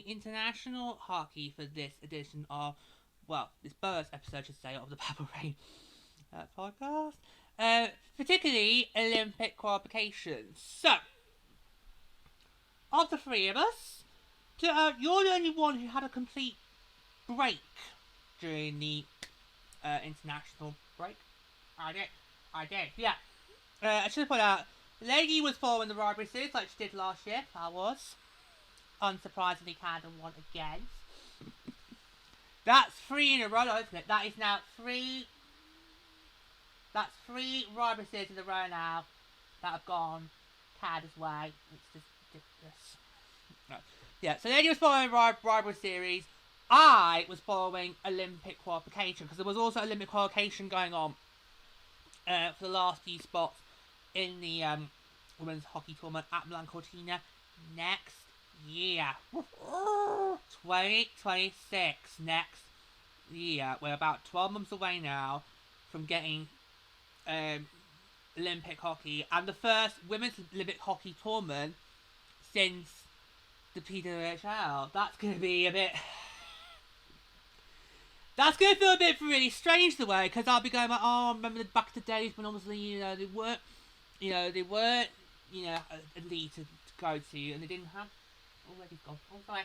International hockey for this edition of, well, this first episode, I should say, of the Rivalry podcast. Particularly Olympic qualifications. So, of the three of us, you're the only one who had a complete break during the international break. I did, yeah. I should point out, Lady was following the Rivalry Series like she did last year. I was. Unsurprisingly, Canada won again. That's 3 in a row, isn't it? That is now 3. That's 3 Rivalry Series in a row now that have gone Canada's way. It's just ridiculous. No. Yeah, so Lady was following Rivalry Series. I was following Olympic qualification because there was also Olympic qualification going on for the last few spots in the women's hockey tournament at Milan next year. 2026 next year. We're about 12 months away now from getting Olympic hockey and the first women's Olympic hockey tournament since the PWHL. That's going to be a bit... That's going to feel a bit really strange the way, because I'll be going like, oh, I remember back to the days when obviously, they weren't a league to go to, and they didn't have... Oh, where's he gone? Oh, sorry.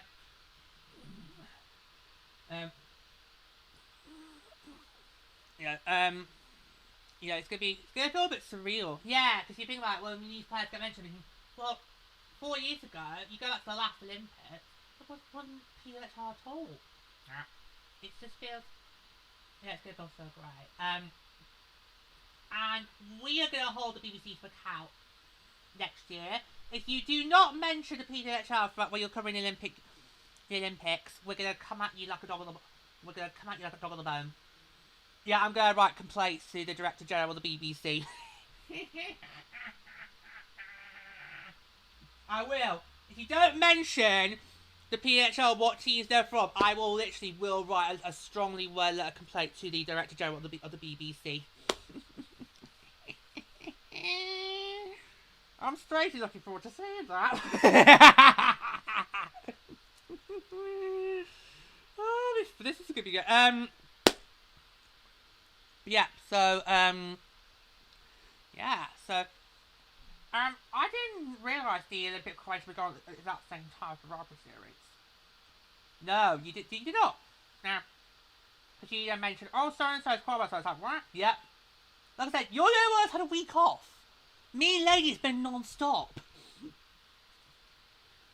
It's gonna feel a bit surreal. Yeah, because you think about when these players get mentioned, well, 4 years ago, you go back to the last Olympics, it wasn't PWHL at all. Yeah. It just feels, it's gonna feel so great. And we are gonna hold the BBC to account next year. If you do not mention the PWHL when you're covering the Olympics, we're gonna come at you like a dog on the bone. Yeah, I'm gonna write complaints to the Director General of the BBC. I will. If you don't mention the PWHL, what teams they're from, I will write a strongly worded complaint to the Director General of the BBC. I'm straight looking forward to seeing that. This is gonna be good. I didn't realise the Olympic qualification was on at that same time as the Rivalry Series. No, you did not. Now, because you mentioned, so and so's qualified, so I was like, what? Yep. Like I said, you're the only one that's had a week off. Me and Lady's been non-stop.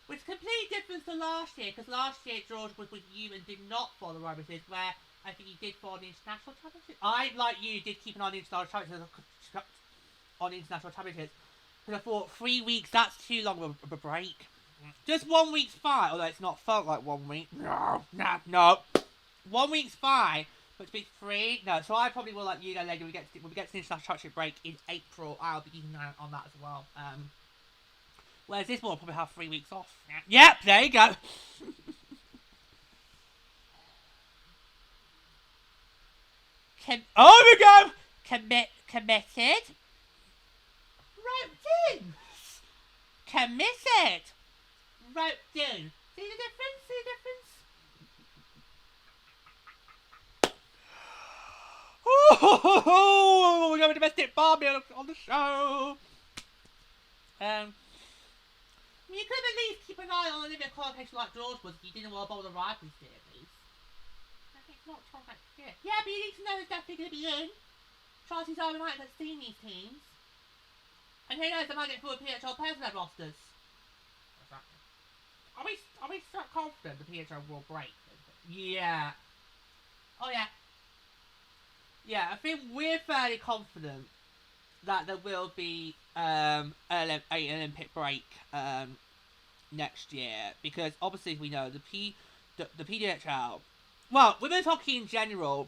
Which is completely different to last year, because last year George was with you and did not follow the Rivalry Series, where I think you did follow the International Championship. I, like you, did keep an eye on the International Championships. Because I thought 3 weeks, that's too long of a break. Just 1 week's fine, although it's not felt like 1 week. No. 1 week's fine. But to be 3, no. So I probably will, like you know, later when we get to the International Championship break in April, I'll be keeping an eye on that as well. Whereas this one will probably have 3 weeks off. Yep, there you go. Oh, we go. Committed. Roped in. Committed. Roped in. See the difference? Oh, we got a domestic Barbie on the show. You could at least keep an eye on Olympic qualification like George was if you didn't want to bowl the Rivalry Series. It's not next year. Yeah, but you need to know who's definitely going to be in. Chances are we might have seen these teams. And who knows, they might get full PHL players in their rosters. Exactly. Are we so confident the PHL will break? Yeah. Oh yeah. Yeah, I think we're fairly confident that there will be an Olympic break next year, because obviously we know the PWHL well, women's hockey in general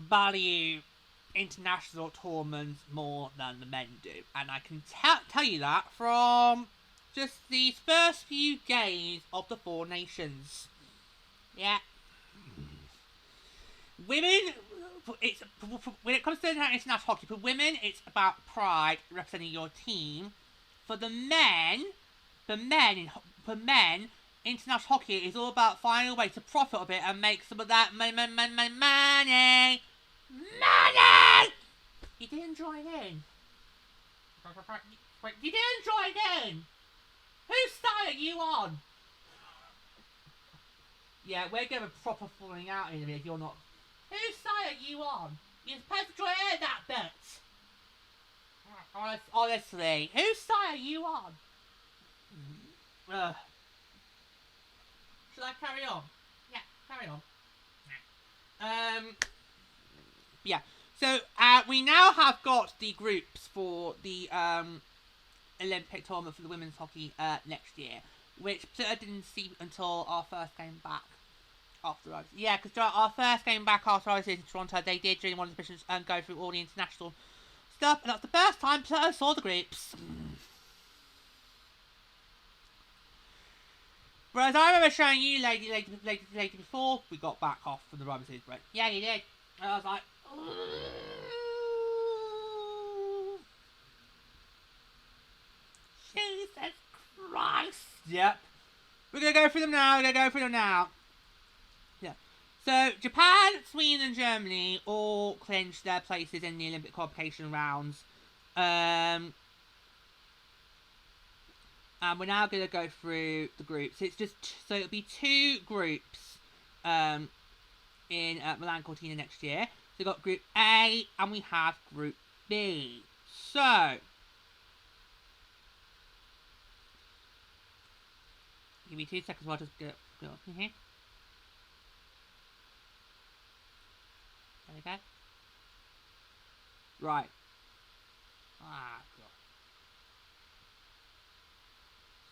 value international tournaments more than the men do, and I can tell you that from just these first few games of the Four Nations. Yeah. Women, when it comes to international hockey, for women, it's about pride representing your team. For the men, international hockey is all about finding a way to profit a bit and make some of that money. You didn't join in. Wait, you didn't join in. Whose side are you on? Yeah, we're going to have a proper falling out in a minute if you're not. Whose side are you on? You're supposed to join in that bit. Honestly, whose side are you on? Shall I carry on? Yeah, carry on. Yeah. So we now have got the groups for the Olympic tournament for the women's hockey next year, which I didn't see until our first game back after us. Yeah, because our first game back after I was in Toronto, they did during one of the missions go through all the international stuff, and that's the first time I saw the groups. Whereas I remember showing you lady before we got back off from the Rivalry Series break. Yeah, you did. And I was like, Jesus Christ. Yep. We're going to go through them now. Yeah. So, Japan, Sweden and Germany all clinched their places in the Olympic qualification rounds. And we're now going to go through the groups. It's just, so it'll be two groups in Milan Cortina next year. So we've got Group A and we have Group B. So, give me 2 seconds while I just go up in here. There we go. Right. Ah, God.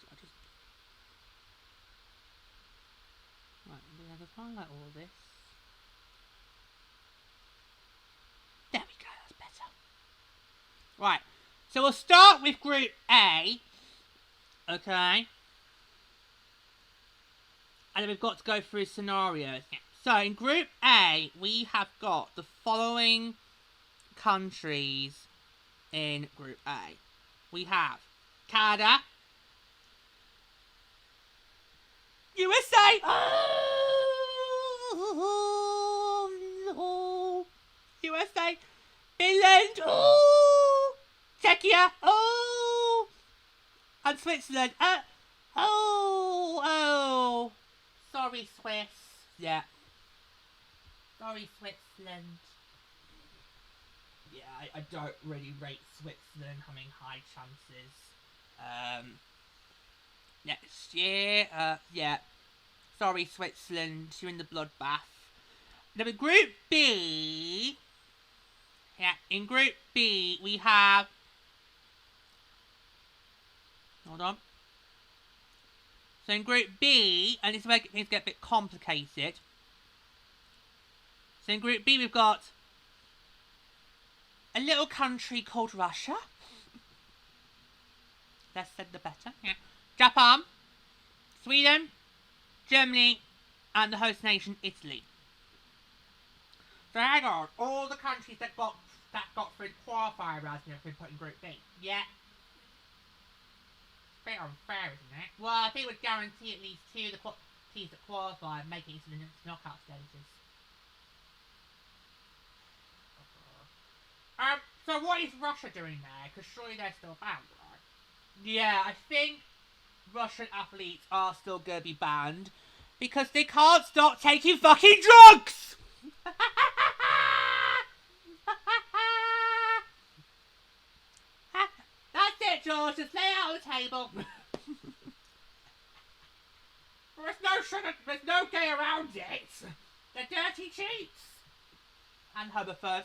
So I just... Right, I'm going to highlight all of this. There we go, that's better. Right, so we'll start with Group A. Okay. And then we've got to go through scenarios. So in Group A, we have got the following countries in Group A. We have Canada, USA, USA, Finland, Czechia, and Switzerland. Sorry, Swiss. Yeah. Sorry, Switzerland. Yeah, I don't really rate Switzerland having high chances. Next year, yeah. Sorry, Switzerland, you're in the bloodbath. Now, in Group B, yeah, in Group B, we have... Hold on. So in Group B, and this is where things get a bit complicated. So in Group B, we've got a little country called Russia. Less said the better. Yeah. Japan, Sweden, Germany, and the host nation, Italy. So hang on, all the countries that got through the qualifier rounds have been put in Group B. Yeah. Bit unfair, isn't it? Well, I think it would guarantee at least two of the teams that qualify making it to the knockout stages. So what is Russia doing there? Because surely they're still banned, right? Yeah, I think Russian athletes are still going to be banned because they can't stop taking fucking drugs! That's it, George. Just lay it out on the table. There's no sugar. There's no getting around it. They're dirty cheats. And homophobes.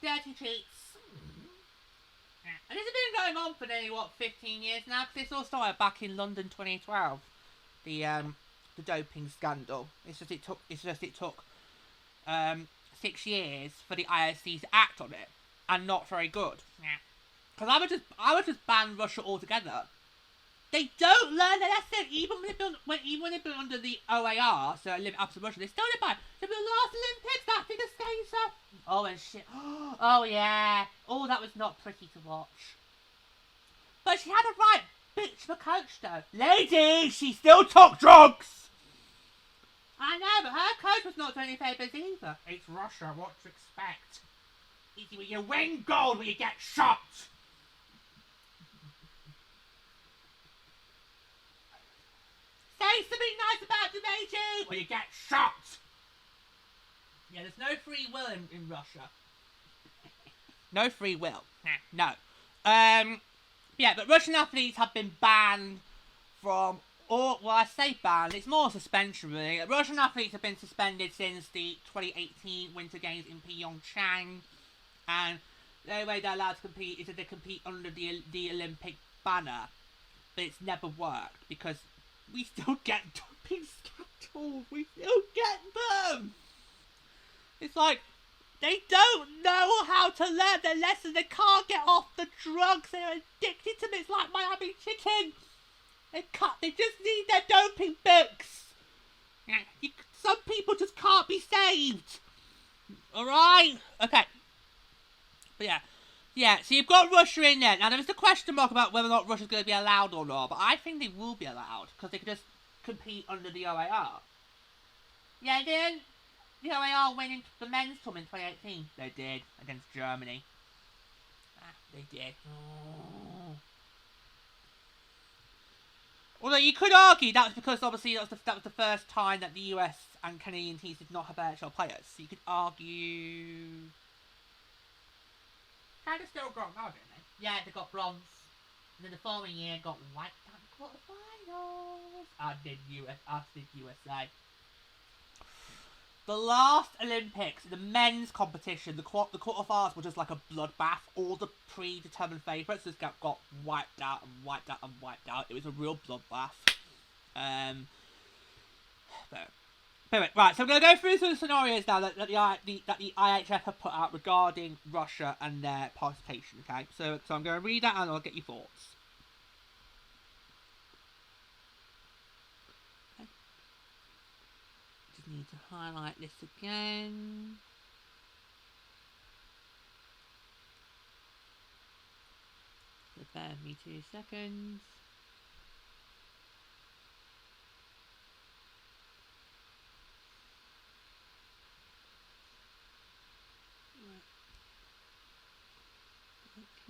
Dirty cheats. And this has been going on for nearly, 15 years now? Because this all started back in London 2012. The doping scandal. It's just it took 6 years for the IOC to act on it, and not very good. Because I would just ban Russia altogether. They don't learn their lesson, even when they've been under the OAR, so Olympic Absolute Russia. They still did by the last Olympics. That figure skater. Oh and shit. Oh yeah. Oh, that was not pretty to watch. But she had a right bitch of a coach though. Lady, she still took drugs. I know, but her coach was not doing any favours either. It's Russia. What to expect? Easy when you win gold when you get shot. Say something nice about Dimitri or you get shot! Yeah, there's no free will in Russia. No free will. No. Yeah, but Russian athletes have been banned from all... Well, I say banned, it's more suspension really. Russian athletes have been suspended since the 2018 Winter Games in Pyeongchang. And the only way they're allowed to compete is if they compete under the Olympic banner. But it's never worked because we still get doping scandals. We still get them. It's like, they don't know how to learn their lesson. They can't get off the drugs. They're addicted to them. It's like Miami chicken. They just need their doping fix. Some people just can't be saved. Alright? Okay. But yeah. Yeah, so you've got Russia in there. Now, there is a question mark about whether or not Russia's going to be allowed or not, but I think they will be allowed, because they can just compete under the OAR. Yeah, didn't the OAR win in the men's tournament in 2018? They did, against Germany. They did. Oh. Although you could argue that was because, obviously, that was the first time that the US and Canadian teams did not have PWHL players, so you could argue... Canada still got gold, didn't they? Yeah, they got bronze. And then the following year got wiped out in the quarterfinals. I did USA. The last Olympics, the men's competition, the quarterfinals were just like a bloodbath. All the predetermined favourites just got wiped out and wiped out and wiped out. It was a real bloodbath. Anyway, right, so I'm going to go through some scenarios now that the IHF have put out regarding Russia and their participation, okay? So I'm going to read that and I'll get your thoughts. Okay. Just need to highlight this again. So bear with me 2 seconds.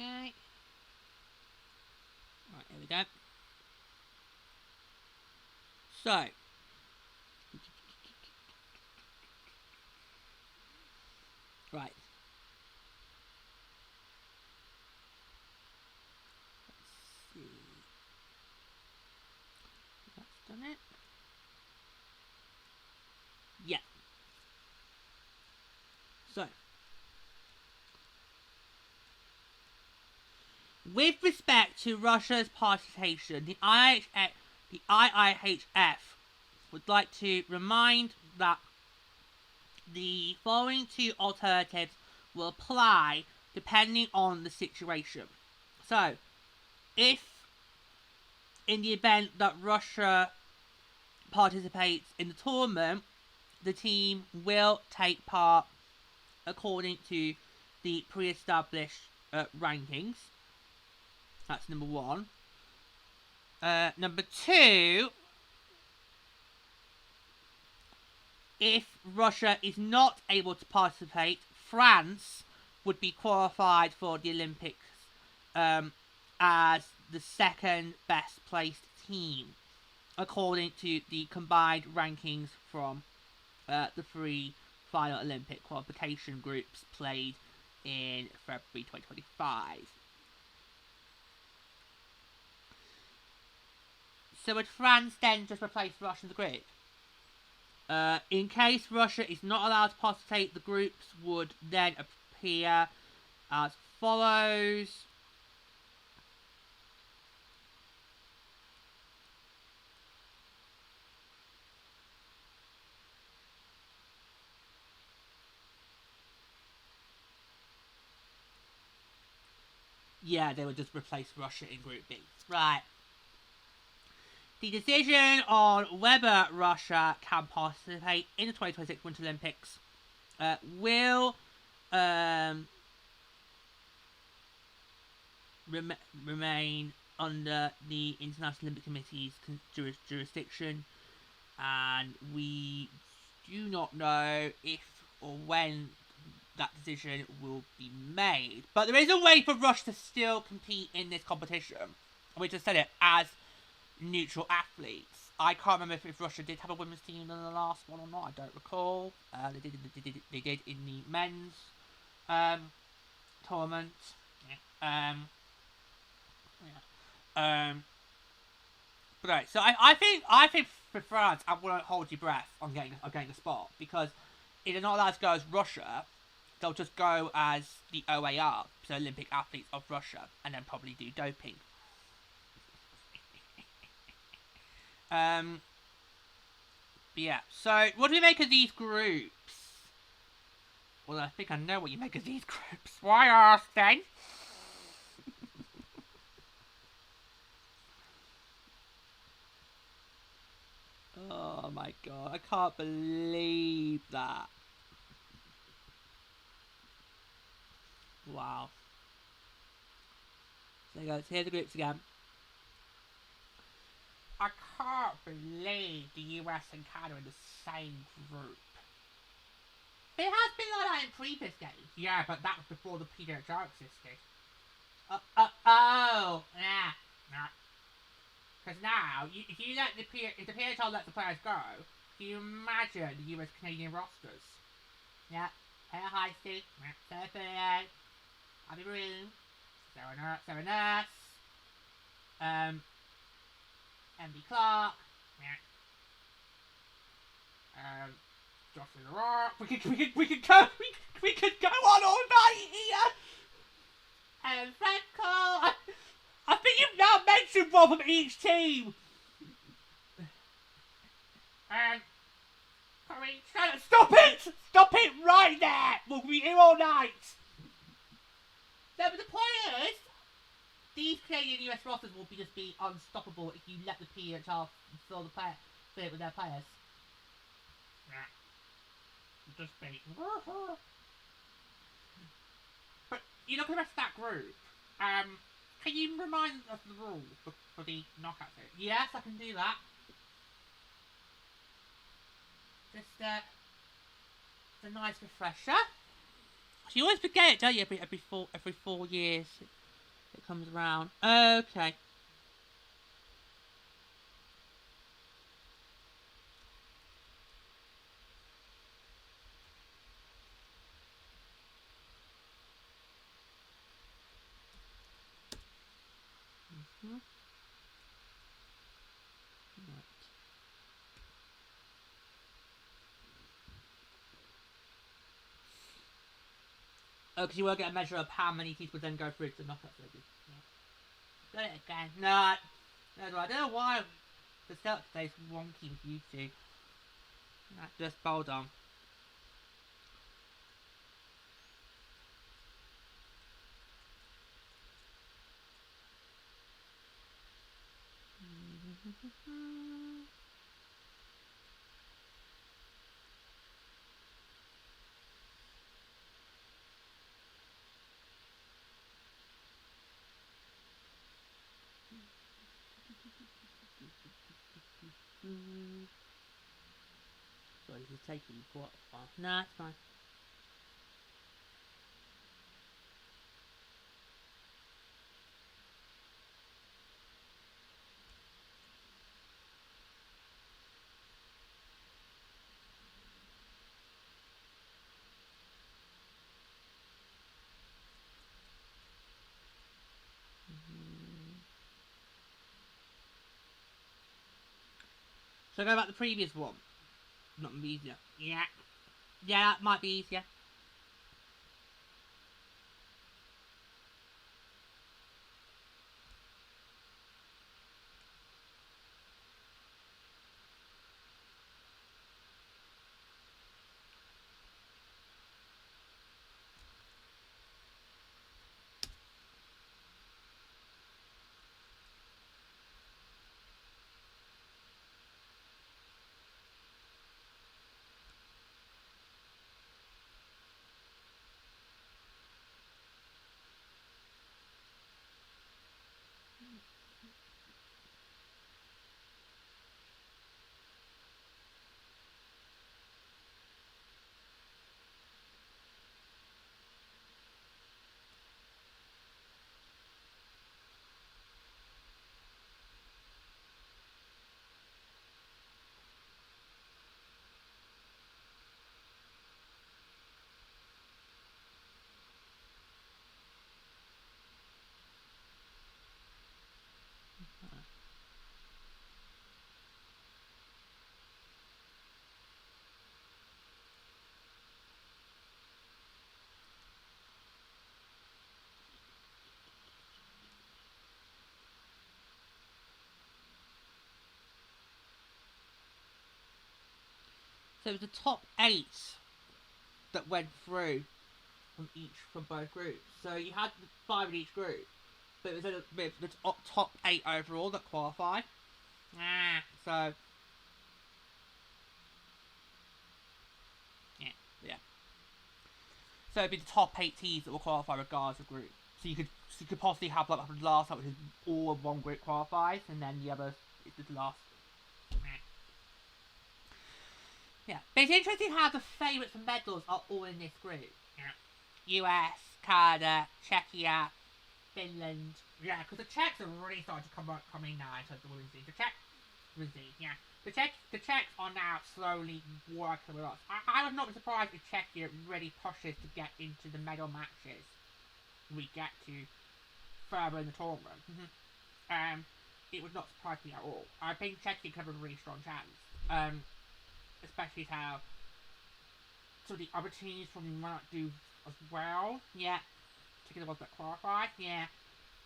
Okay. Right, here we go. So. Right. Let's see. That's done it. Yeah. So. With respect to Russia's participation, the IIHF would like to remind that the following two alternatives will apply depending on the situation. So, if in the event that Russia participates in the tournament, the team will take part according to the pre-established rankings. That's number one. Number two, if Russia is not able to participate, France would be qualified for the Olympics as the second best placed team, according to the combined rankings from the three final Olympic qualification groups played in February 2025. So would France then just replace Russia in the group? In case Russia is not allowed to participate, the groups would then appear as follows. Yeah, they would just replace Russia in Group B. Right. The decision on whether Russia can participate in the 2026 Winter Olympics will remain under the International Olympic Committee's jurisdiction, and we do not know if or when that decision will be made. But there is a way for Russia to still compete in this competition. We just said it as neutral athletes. I can't remember if Russia did have a women's team in the last one or not. I don't recall. They did in the men's tournament. Yeah. But right, so I think for France, I won't hold your breath on getting a spot, because if they're not allowed to go as Russia, they'll just go as the OAR, so Olympic Athletes of Russia, and then probably do doping. But yeah, so what do we make of these groups? Well, I think I know what you make of these groups. Why ask then? Oh my god, I can't believe that. Wow. So guys, here's the groups again. I can't believe the US and Canada are in the same group. It has been like that in previous games. Yeah, but that was before the PWHL existed. Oh, yeah. Because now, if the PHL lets the players go, can you imagine the US Canadian rosters? Yeah, Hale Heisty, Sarah Furlow, Abby Broom, Sarah Nurse, MB Clark, Jocelyn Rock. We could go on all night here. Franco. I think you've now mentioned one from each team. Corey, stop it! Stop it right there! We'll be here all night. No, but the point is, these Canadian US rosters will just be unstoppable if you let the PHL fill it with their players. Just be. But you look at the rest of that group. Can you remind us the rules for the knockout series? Yes, I can do that. Just a nice refresher. You always forget it, don't you? Every 4 years it comes around. Okay. Oh, because you will get a measure of how many teams would then go through to the knockout stages. Yeah. Done it again. No, I don't know why the start today's wonky with you two. Just hold on. Sorry, this is taking quite a while. Nah, it's fine. So go back to the previous one. Not easier. Yeah. Yeah, that might be easier. So it was the top 8 that went through from both groups. So you had 5 in each group, but it was the top 8 overall that qualified. So yeah. So it'd be the top 8 teams that will qualify regardless of group. So you could possibly have like the last, which is all of one group qualifies, and then the other is the last. Yeah, but it's interesting how the favourites for medals are all in this group. US, Canada, Czechia, Finland. Yeah, because the Czechs are really starting to come in now into the women's league. The Czechs are now slowly working with us. I would not be surprised if Czechia really pushes to get into the medal matches we get to further in the tournament. It would not surprise me at all. I think Czechia could have a really strong chance. Especially how some of the other teams probably might not do as well. Yeah. Particularly the ones that qualify. Yeah.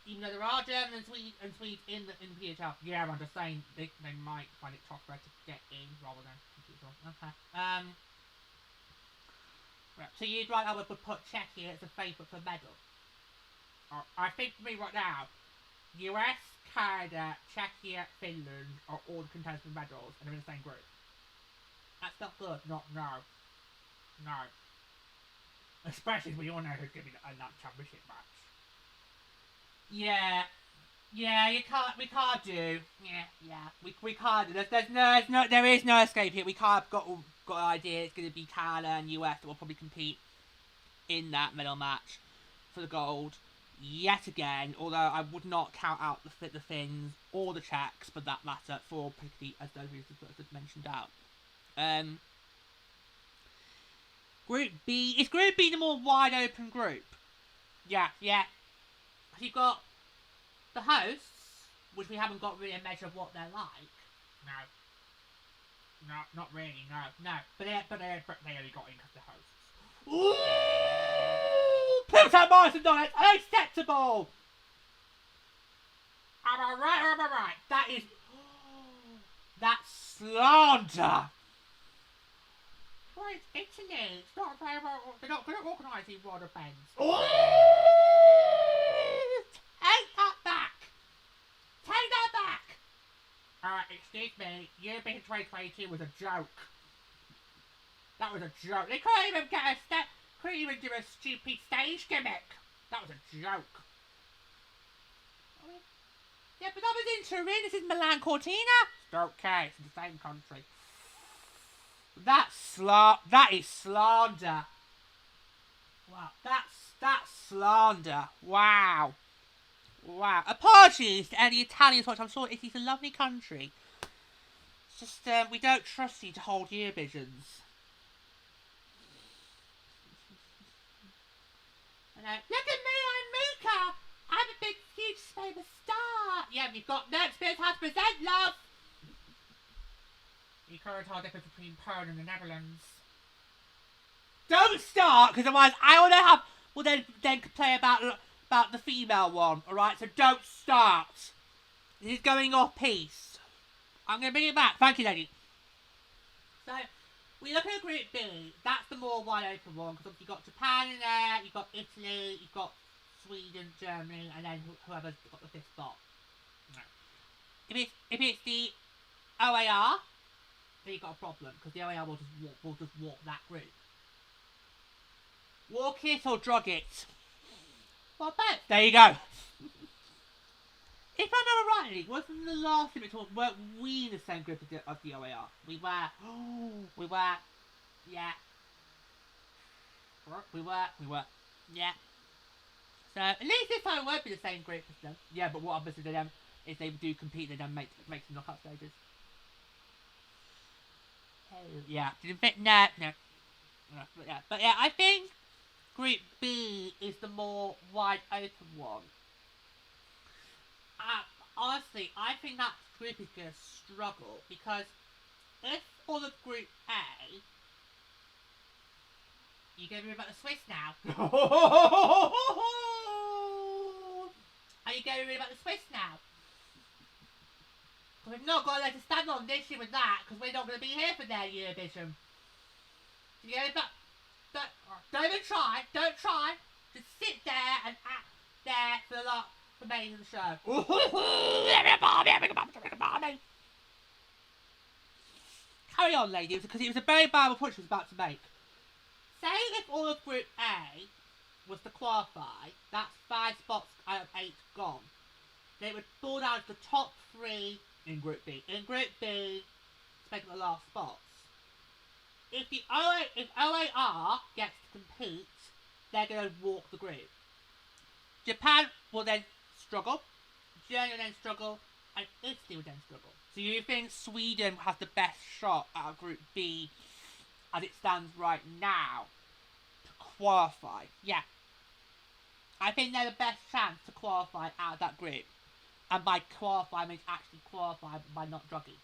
Even though there are Germans and Swedes in PWHL. Yeah, I'm just saying they might find it tougher to get in rather than okay. Right. So you'd like I would put Czechia as a favourite for medal. I think for me right now, US, Canada, Czechia, Finland are all the contenders for medals and they're in the same group. That's not good. No. Especially as we all know who's going to be in that championship match. Yeah, we can't do. We can't do. There is no escape here. We can't got an idea. It's going to be Canada and US that will probably compete in that medal match for the gold yet again. Although I would not count out the Finns or the Czechs for that matter, for particularly as those who've mentioned out. Group B. Is Group B the more wide open group? Yeah. You've got the hosts, which we haven't got really a measure of what they're like. No, not really. No. But they only got in because they're hosts. Ooh! Pluto Mars and Donuts, unacceptable! Am I right or am I right? That is... That's slander! Well, it's Italy. It's not very well... They're not good at organising world events. Take that back! Take that back! Excuse me. Eurovision 2022 was a joke. That was a joke. They couldn't even couldn't even do a stupid stage gimmick. That was a joke. Yeah, but that was in Turin. This is Milan Cortina. Okay, it's in the same country. That is slander. Wow, that's slander. Wow. Apologies to any Italians watching. I'm sure Italy's a lovely country. It's just we don't trust you to hold Eurovisions. Look at me, I'm Muka. I'm a big, huge, famous star. Yeah, we've got next bit how to present love. You can't tell the difference between Poland and the Netherlands. Don't start, because otherwise I will then then complain about the female one. All right, so don't start. This is going off piece. I'm going to bring it back. Thank you, lady. So we look at Group B. That's the more wide open one because you've got Japan in there, you've got Italy, you've got Sweden, Germany, and then whoever's got the 5th spot. If it's the OAR, then you've got a problem because the OAR will just walk that group. Walk it or drug it. Well, both. There you go. If I remember rightly, wasn't the last Olympic tournament, weren't we in the same group of the OAR? We were. Yeah. We were. Yeah. So, at least this time it won't be the same group as them. Yeah, but what happens to them is they do compete, they then make some knockout stages. Yeah. No. But yeah, I think Group B is the more wide open one. Honestly, I think that group is going to struggle because if for the Group A, you're going to be about the Swiss now. Are you going to be about the Swiss now? We've not got a leg to stand on this year with that because we're not going to be here for their Eurovision. Yeah, but don't even try. Don't try. Just sit there and act there for the remainder of the show. Carry on, ladies, because it was a very bad point she was about to make. Say if all of Group A was to qualify, that's 5 spots out of 8 gone. Then it would fall down to the top 3 in Group B. In Group B, it's making the last spots. If OAR gets to compete, they're going to walk the group. Japan will then struggle, Germany will then struggle, and Italy will then struggle. So you think Sweden has the best shot out of Group B as it stands right now to qualify? Yeah. I think they're the best chance to qualify out of that group. And by qualify means actually qualify by not drugging.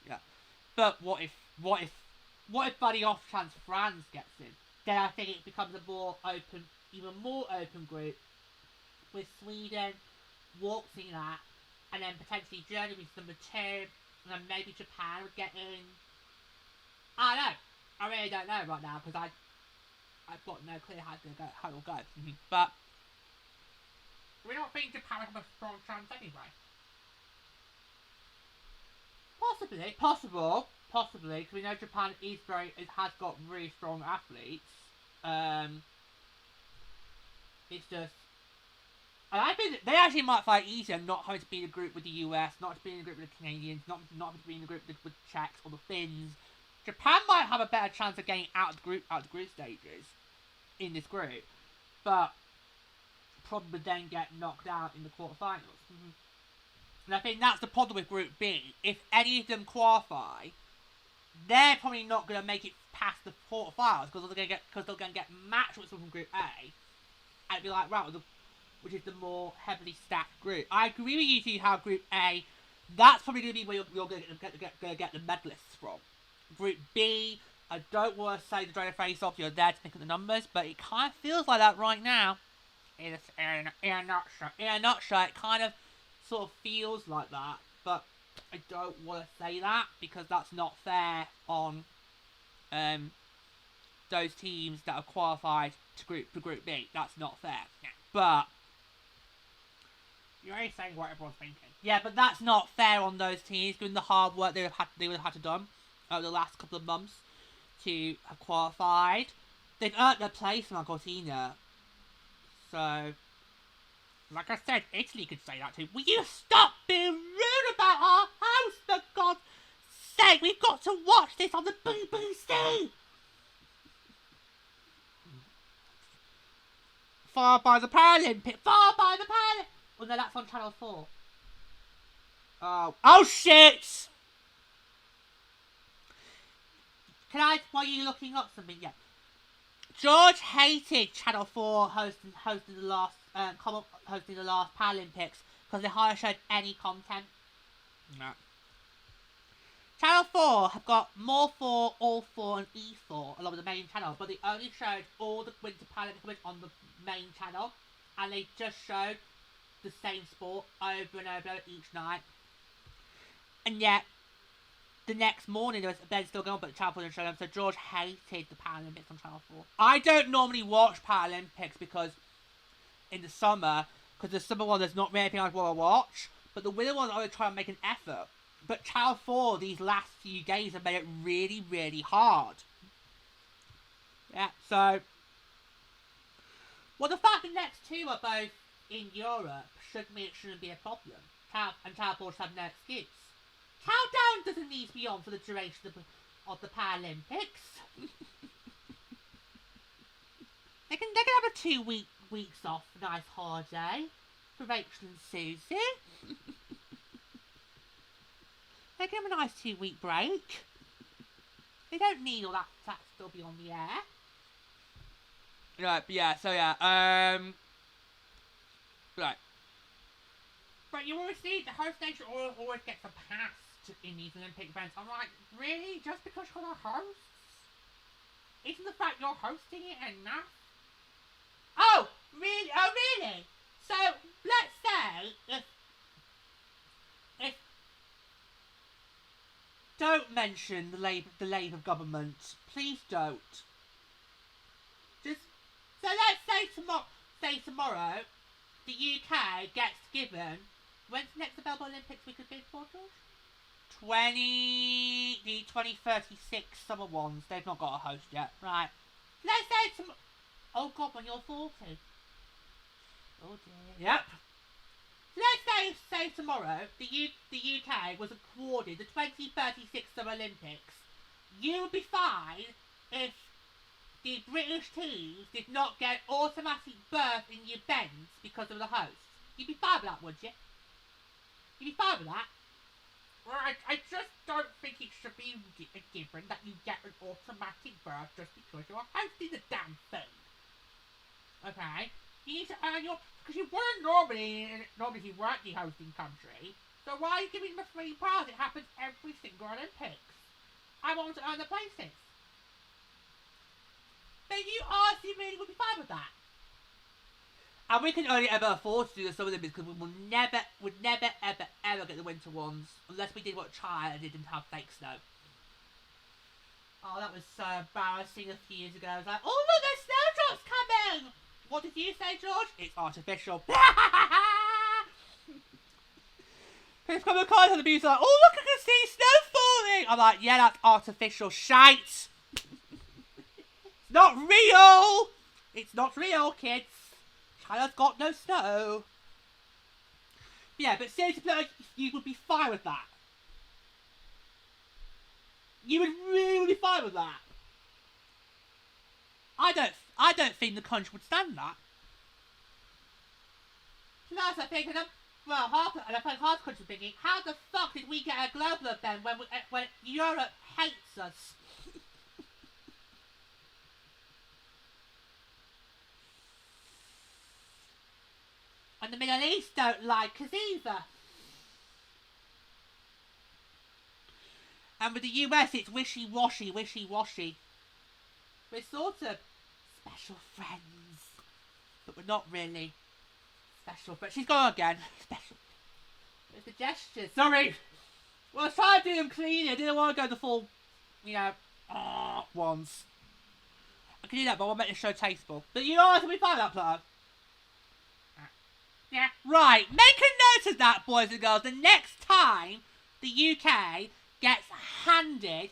Yeah. But what if bloody off chance France gets in? Then I think it becomes a more open, even more open group with Sweden waltzing that, and then potentially Germany with number 2, and then maybe Japan would get in. I don't know. I really don't know right now because I've got no clue how it'll go. But we don't think Japan will have a strong chance anyway. Possibly, because we know Japan has got really strong athletes. It's just, and I think they actually might find it easier not having to be in a group with the US, not to be in a group with the Canadians, not having to be in a group with the Czechs or the Finns. Japan might have a better chance of getting out of the group stages in this group, but probably then get knocked out in the quarterfinals. And I think that's the problem with Group B. If any of them qualify, they're probably not going to make it past the quarterfinals because they're going to get matched with someone from Group A, and it'd be like, right, which is the more heavily stacked group. I agree with you two how Group A, that's probably going to be where you're going to get the medalists from. Group B, I don't want to say the dragon face off, you're there to pick up the numbers, but it kind of feels like that right now. In a nutshell, it kind of sort of feels like that, but I don't want to say that because that's not fair on those teams that have qualified for Group B. That's not fair. Yeah. But you're only saying what everyone's thinking. Yeah, but that's not fair on those teams given the hard work they would have had to done over the last couple of months to have qualified. They've earned their place in Argentina. So, like I said, Italy could say that too. Will you stop being rude about our house, for God's sake? We've got to watch this on the BBC! Followed by the Paralympics. Oh no, that's on Channel 4. Oh shit! While you looking up something, yeah. George hated Channel 4 hosting the last Paralympics because they hardly showed any content. No. Channel 4 have got More 4, All 4 and E4 along with the main channel, but they only showed all the Winter Paralympics on the main channel, and they just showed the same sport over and over each night. And yet, the next morning there was events still going on, but the Channel 4 didn't show them, so George hated the Paralympics on Channel 4. I don't normally watch Paralympics because in the summer, because the summer one there's not many things I want to watch, but the winter ones I always try and make an effort. But Channel 4 these last few days have made it really, really hard. Yeah, so well, the fact the next two are both in Europe should mean it shouldn't be a problem. And Channel 4 should have no excuse. Countdown doesn't need to be on for the duration of the Paralympics. They can have a 2 weeks off, nice holiday for Rachel and Susie. They can have a nice 2-week break. They don't need all that to still be on the air. Right, but yeah, so yeah, right. But you always see the host nation always gets a pass in these Olympic events. I'm like, really? Just because you're the host? Isn't the fact you're hosting it enough? Oh, really? Oh, really? So, let's say, if don't don't mention the Labour government. Please don't. Just so let's say tomorrow, the UK gets given. When's the next available Olympics we could bid for, George? The 2036 summer ones. They've not got a host yet. Right. Let's say oh God, when you're 40. Oh dear. Yep. Let's say tomorrow the UK was awarded the 2036 Summer Olympics. You would be fine if the British teams did not get automatic berth in the events because of the host. You'd be fine with that, would you? You'd be fine with that? Well, I just don't think it should be a given that you get an automatic berth just because you're hosting the damn thing. Okay? You need to earn your... Because you wouldn't normally if you weren't the hosting country. So why are you giving them a free pass? It happens every single Olympics. I want to earn the places. Then you honestly really would be fine with that. And we can only ever afford to do the Summer Olympics because we would never ever get the winter ones unless we did what China did and have fake snow. Oh, that was so embarrassing a few years ago. I was like, oh look, there's snowdrops coming! What did you say, George? It's artificial. It's come across on the news like, oh look, I can see snow falling! I'm like, yeah, that's artificial shite! It's not real! It's not real, kids. China's got no snow. Yeah, but seriously, you would be fine with that. You would really be fine with that. I don't think the country would stand that. So that's what I'm thinking. Well, half the country thinking, how the fuck did we get a global event when Europe hates us? And the Middle East don't like us either. And with the US, it's wishy-washy. We're sort of special friends. But we're not really special friends. She's gone again. Special. It's the gestures. Sorry. Well, I was trying to do them cleanly. I didn't want to go the full, ones. I can do that, but I want to make the show tasteful. But you know what? We find that plug. Yeah. Right. Make a note of that, boys and girls. The next time the UK gets handed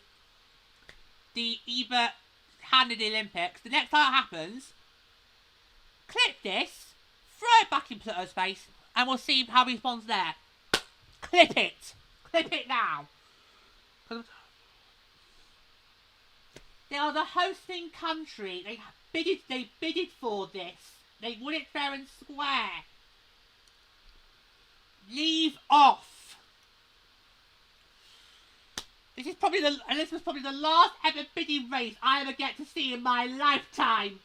the Olympics, the next time it happens, clip this, throw it back in Pluto's face, and we'll see how he responds there. Clip it. Clip it now. They are the hosting country. They bidded for this. They won it fair and square. Leave off. This was probably the last ever bidding race I ever get to see in my lifetime.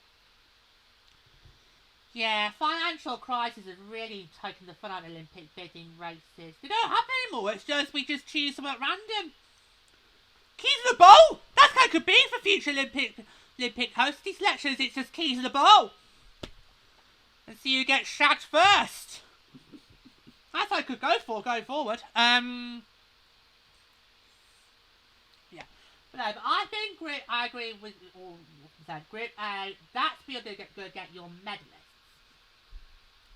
Yeah, financial crisis has really taken the fun out of Olympic bidding races. They don't happen anymore. It's just we just choose something at random. Keys of the bowl. That's how it could be for future Olympic hosting selections. It's just keys of the bowl. And see who gets shagged first. That's what I could go for going forward. Yeah. But no, but I think I agree with all you said. Group A, that's where you're going to get your medalists.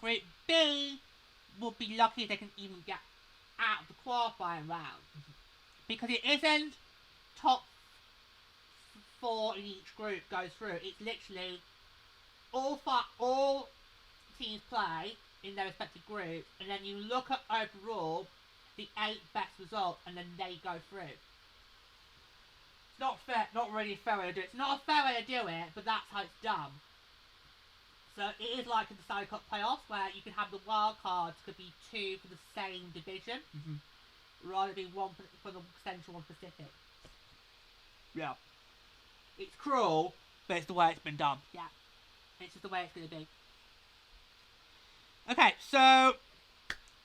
Group B will be lucky if they can even get out of the qualifying round. Because it isn't top 4 in each group goes through. It's literally all teams play in their respective groups, and then you look at overall the 8 best results, and then they go through. It's not fair, not really a fair way to do it. It's not a fair way to do it, but that's how it's done. So it is like in the Stanley Cup playoffs, where you can have the wild cards could be 2 for the same division, rather than 1 for the Central, 1 Pacific. Yeah. It's cruel, but it's the way it's been done. Yeah. It's just the way it's going to be. Okay, so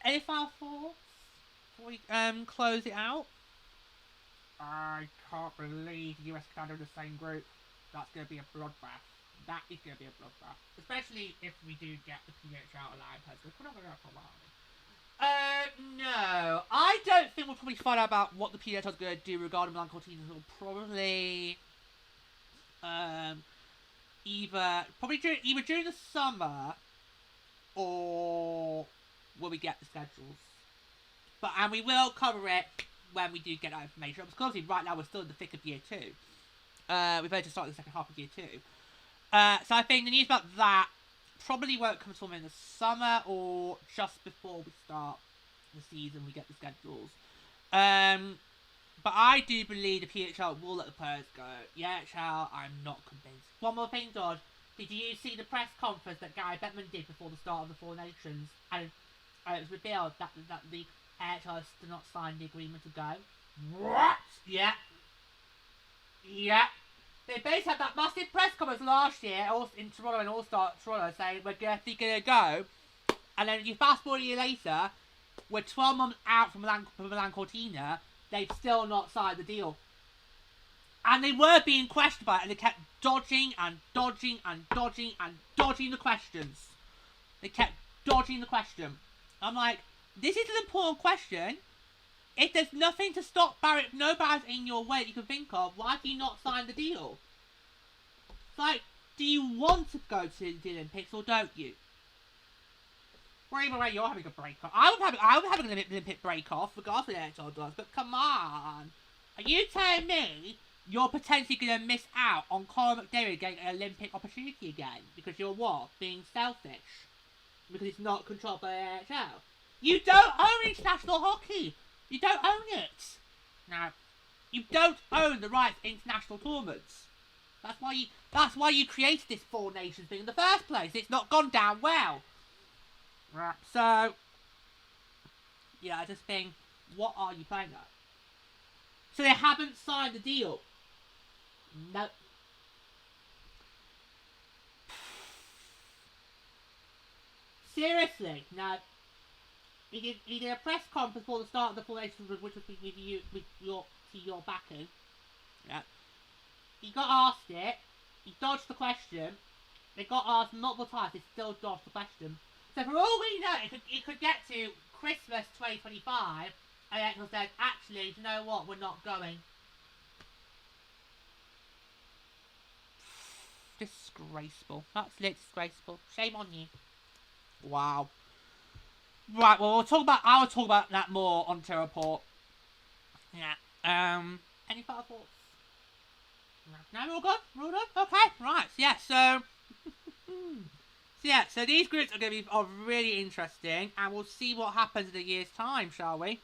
any final thoughts before we close it out? I can't believe the US and Canada are in the same group. That's going to be a bloodbath. That is going to be a bloodbath. Especially if we do get the PWHL alive. We're not going to go for a while. No. I don't think we'll probably find out about what the PWHL is going to do regarding Milan Cortina until probably either during the summer or when we get the schedules. And we will cover it when we do get that information. Because obviously right now we're still in the thick of year 2. We've only just started the second half of year 2. So I think the news about that probably won't come until in the summer or just before we start the season, we get the schedules. But I do believe the PHL will let the players go. The AHL, I'm not convinced. One more thing, George. Did you see the press conference that Gary Bettman did before the start of the Four Nations? And it was revealed that the AHL has still not signed the agreement to go. What? Yeah. Yeah. They basically had that massive press conference last year in Toronto and All-Star Toronto saying we're definitely going to go. And then you fast forward a year later, we're 12 months out from Milan Cortina, they've still not signed the deal. And they were being questioned by it, and they kept dodging and dodging and dodging and dodging the questions. They kept dodging the question. I'm like, this is an important question. If there's nothing to stop no barriers in your way that you can think of, why have you not signed the deal? It's like, do you want to go to the Olympics or don't you? Or even when you're having a break-off. I was having an Olympic break-off, regardless of the NHL does, but come on. Are you telling me you're potentially going to miss out on Colin McDavid getting an Olympic opportunity again? Because you're what? Being selfish? Because it's not controlled by the NHL? You don't own international hockey! You don't own it! Now, you don't own the rights to international tournaments. That's why you created this Four Nations thing in the first place. It's not gone down well. Right, so, yeah, I just think, what are you playing at? So they haven't signed the deal. No. Seriously, no. He did a press conference before the start of the Four Nations, which was with your backing. Yeah. He got asked it. He dodged the question. They got asked multiple times. He still dodged the question. So for all we know, it could get to Christmas 2025, and Axel said, actually, you know what, we're not going. Disgraceful. Absolutely disgraceful. Shame on you. Wow. Right, well, I'll talk about that more on Terra Report. Yeah. Any further thoughts? No, we're all good? We're all good? Okay, right, yeah, so... So these groups are going to be really interesting, and we'll see what happens in a year's time, shall we?